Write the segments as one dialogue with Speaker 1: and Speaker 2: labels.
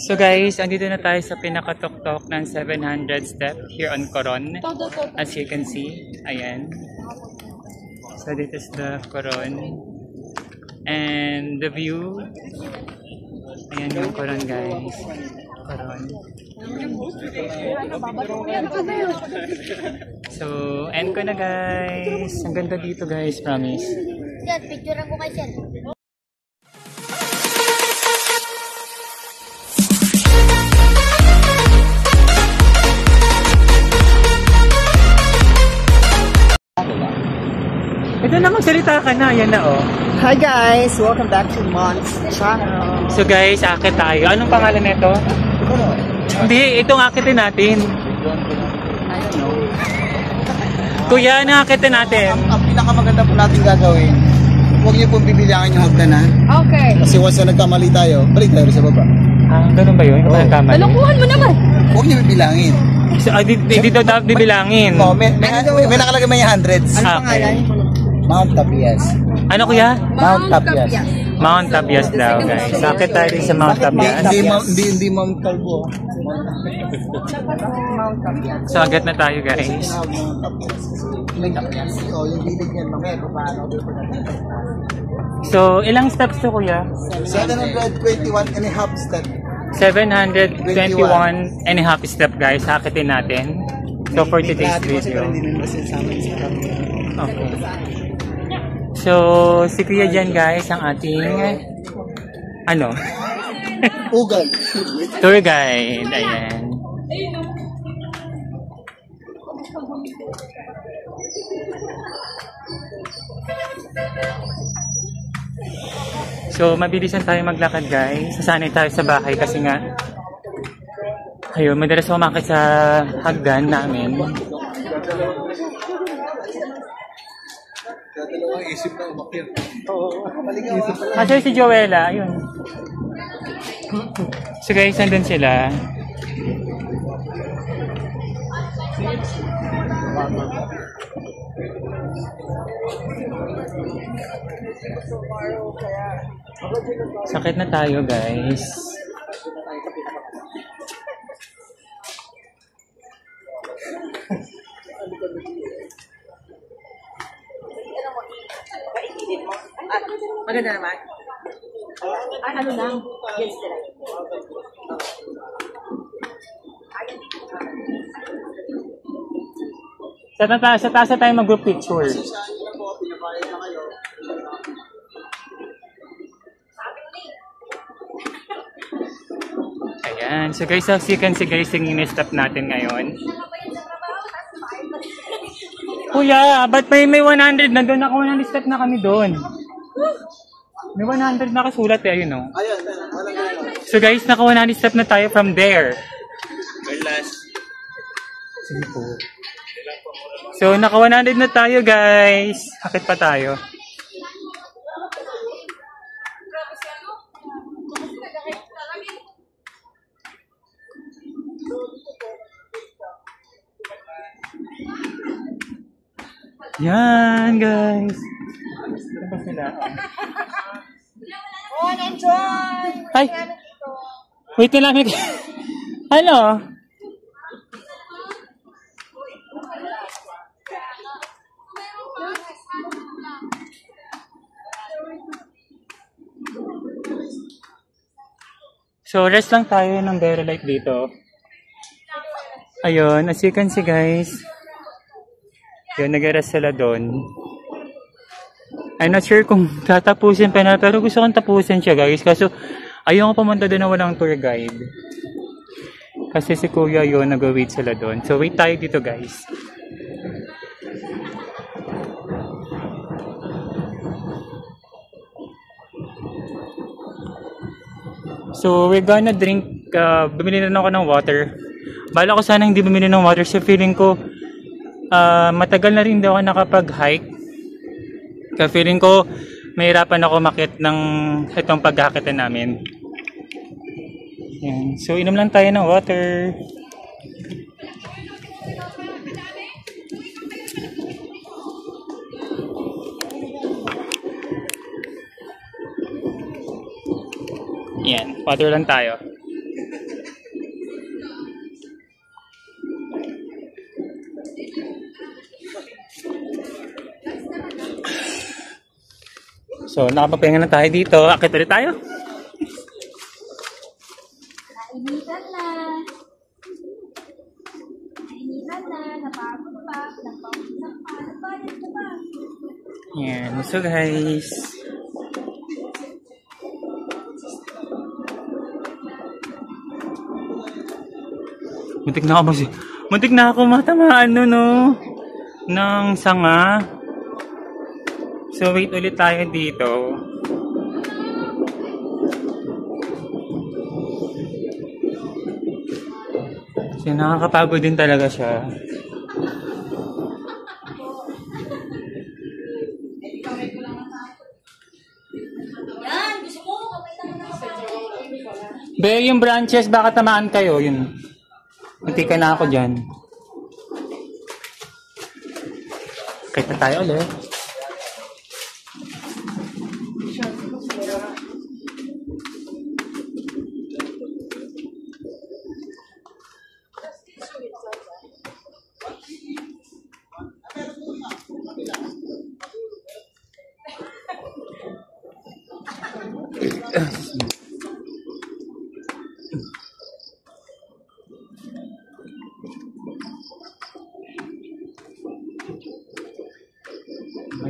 Speaker 1: So guys, andito na tayo sa pinakatuktok ng 700 step here on Coron. As you can see, ayan. So this is the Coron. And the view, ayan yung Coron guys. Coron. So, end ko na guys. Ang ganda dito guys, promise.
Speaker 2: Sir, picture ko kay sir.
Speaker 1: Ito na, magsalita ka na. Yan na oh.
Speaker 3: Hi guys! Welcome back to Mon's channel.
Speaker 1: So guys, akit tayo. Anong pangalan nito? Hindi, itong akitin natin.
Speaker 3: I don't know.
Speaker 1: Kuya, ano akitin natin?
Speaker 3: Ang pinakamaganda po natin gagawin, huwag niyo pong bibilangin yung hagdanan.
Speaker 2: Okay.
Speaker 3: Kasi once na nagkamali tayo, balik tayo sa baba.
Speaker 1: Ah, ganun ba yun? Kapag nagkamali?
Speaker 2: Balukuhan mo naman.
Speaker 3: Huwag niyo bibilangin.
Speaker 1: So, di daw dapat bibilangin.
Speaker 3: Oh, may nakalagay may hundreds.
Speaker 1: Ah, okay.
Speaker 3: Mount Tapias.
Speaker 1: Ano kuya?
Speaker 3: Mount Tapias.
Speaker 1: Mount Tapias daw guys. Sakit tayo din sa Mount Tapias.
Speaker 3: Hindi Mount Talbo.
Speaker 1: So, agad na tayo guys.
Speaker 3: So, yung bilig yan, mamaya kung paano.
Speaker 1: So, ilang steps to kuya?
Speaker 3: 721 and a half step.
Speaker 1: 721 and a half step guys. Sakitin natin. So, for today's video. Okay. So, si Kuya dyan guys, ang ating ano?
Speaker 3: Ugal.
Speaker 1: Tour guide. Ayan. So, mabilisan tayo maglakad guys. Sasanay tayo sa bahay kasi nga ayun, madalas umakit sa hagdan namin. Kasi si Joella, ayun. So guys, nandun sila. Sakit na tayo guys.
Speaker 2: Maganda naman. Ay, ano lang? Yes, sir.
Speaker 1: Sa taas na tayo mag-group picture. Ayan. So guys, as you can see guys, yung in-step natin ngayon. Kuya, ba't may 100? Nandun ako 100 step na kami doon. May 100 nakasulat eh, ayun o. So guys, naka 100 step na tayo from there. Sige po. So, naka 100 na tayo guys. Akit pa tayo. Yan guys. Ito ba sila?
Speaker 2: Oh, enjoy!
Speaker 1: Ay! Wait na lang. Ano? So, rest lang tayo ng very light dito. Ayun, as you can see guys. Yun, nag-rest sila doon. I'm not sure kung tatapusin pa na, pero gusto kong tapusin siya guys. Kaso, ayaw ko pumunta doon na walang tour guide. Kasi si Kuya yun, nag-wait sila doon. So, wait tayo dito guys. So, we're gonna drink, bumili na ako ng water. Bala ko sana hindi bumili ng water. So, feeling ko, matagal na rin daw ako nakapag-hike. Kaya feeling ko, mahirapan ako makit ng itong pag-hakitan namin. Yan. So, inom lang tayo ng water. Yan, water lang tayo. So, nakapagpahinga na tayo dito. Akit ulit tayo.
Speaker 2: Nainitan na. Nainitan na. Napagod pa. Napawisan pa. Nabayad na ba?
Speaker 1: Yan. So guys. Muntik na ako matamaan no. Ng sanga. So wait ulit tayo dito. Kasi nakakapagod din talaga siya. Be, yung branches, baka tamaan kayo. Yun. Munti ka na ako dyan. Kahit na tayo ulit.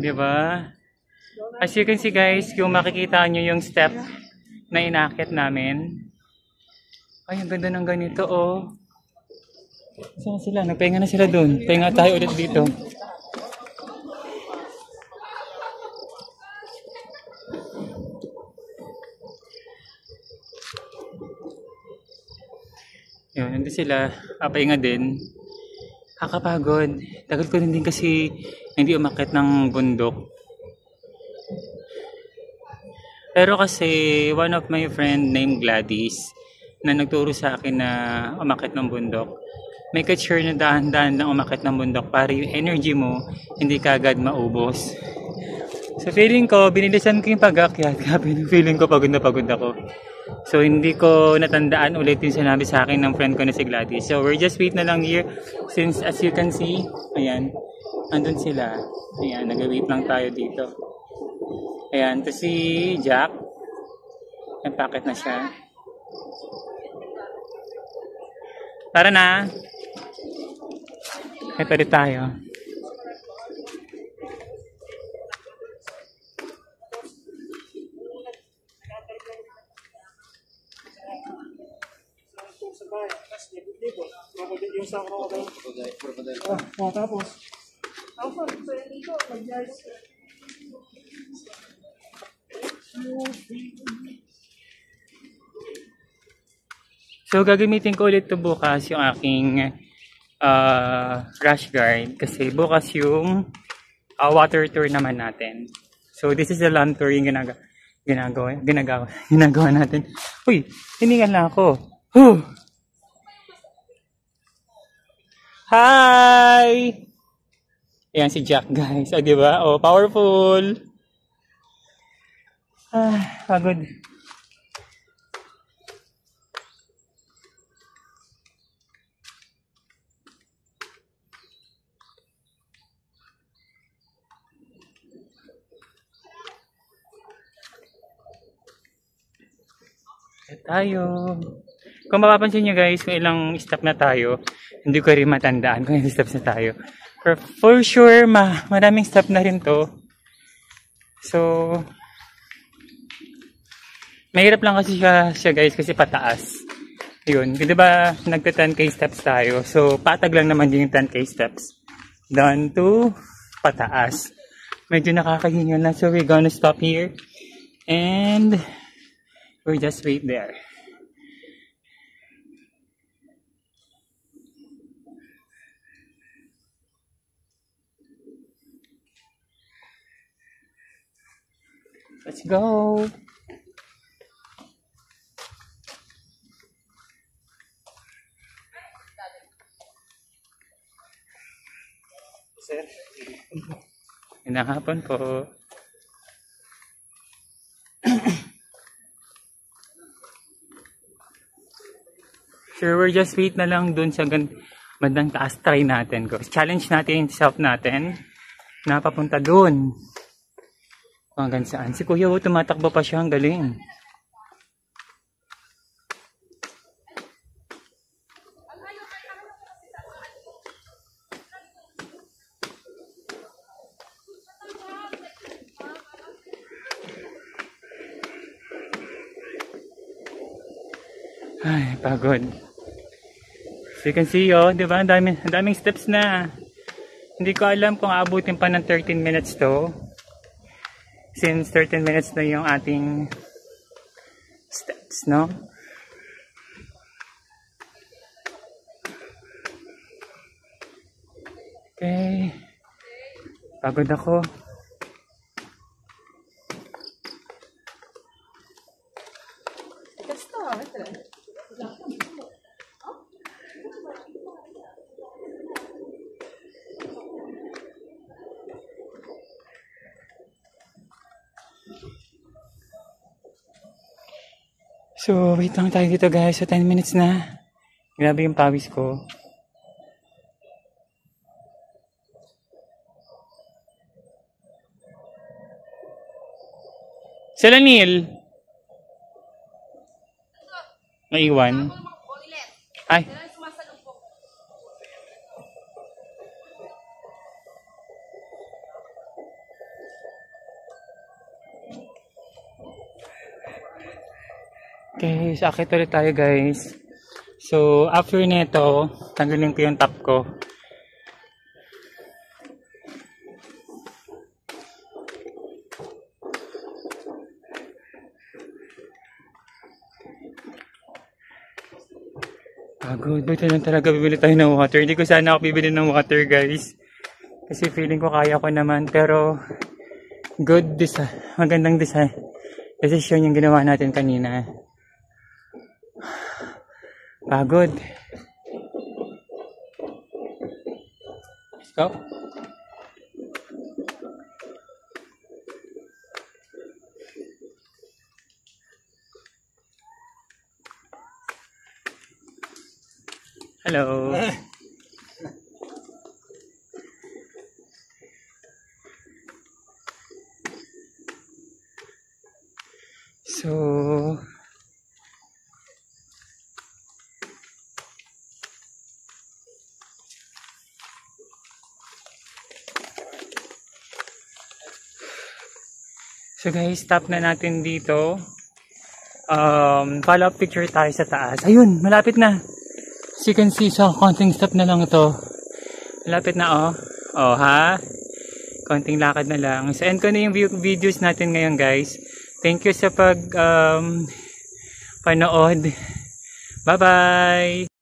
Speaker 1: Diba? As you can see guys, kung makikita nyo yung step na inakit namin. Ay, ang ganda ng ganito oh. Saan sila? Nagpahinga na sila dun. Pahinga tayo ulit dito. Yun, nandun sila. Pahinga din. Kakapagod. Tagal ko din kasi hindi umakit ng bundok. Pero kasi one of my friend named Gladys na nagturo sa akin na umakit ng bundok. Make it sure na dahan-dahan lang umakit ng bundok para yung energy mo hindi kagad maubos. So feeling ko, binilisan ko yung pag-akyat. Feeling ko pagod na pagod ako. So hindi ko natandaan ulit yung sinabi sa akin ng friend ko na si Gladys. So we're just wait na lang here since as you can see, ayan, andun sila. Ayan, nag-wait lang tayo dito. Ayan, to si Jack. Nagpakit na siya. Tara na! Ito rin tayo.
Speaker 3: Tapos.
Speaker 1: So gagamitin ko ulit to bukas yung aking rash guard kasi bukas yung water tour naman natin. So this is the land tour yung ginagawa natin. Uy, hiningan lang ako. Whew. Hi! Ayan si Jack guys. O diba? O, powerful! Pagod. Tayo. Kung mapapansin nyo guys, kung ilang step na tayo, hindi ko rin matandaan kung ilang steps na tayo. Pero for sure, maraming step na rin to. So, mahirap lang kasi siya guys kasi pataas. Yun, di ba nagka 10k steps tayo. So, patag lang naman din yung 10k steps. Down to pataas. Medyo nakakahingal na. So, we're gonna stop here. And we'll just wait there. Let's go. Magandang hapon po. So we're just wait na lang dun sa bandang taas. Try natin ko. Challenge natin yung self natin na papunta dun. Hanggang saan. Si Kuya tumatakbo pa siya. Ang galing. Ay, pagod. So you can see, oh, di ba? Ang daming steps na. Hindi ko alam kung aabutin pa ng 13 minutes to. Since 13 minutes na yung ating steps, no? Okay. Pagod ako. So, wait lang tayo dito guys. So, 10 minutes na. Grabe yung pawis ko. Sila Neil? Naiwan? Ay. Okay, sakit ulit tayo guys. So, after nito, tanggalin ko yung top ko. Pagod. Buti lang talaga bibili tayo ng water. Hindi ko sana ako bibili ng water guys. Kasi feeling ko kaya ko naman. Pero, good design. Magandang design. Decision yung ginawa natin kanina. Pagod. Let's go. Hello. So, guys, stop na natin dito. Follow up picture tayo sa taas. Ayun, malapit na. As you can see, so konting step na lang ito. Malapit na, oh. Oh, ha? Konting lakad na lang. So, end ko na yung videos natin ngayon, guys. Thank you sa panood. Bye-bye!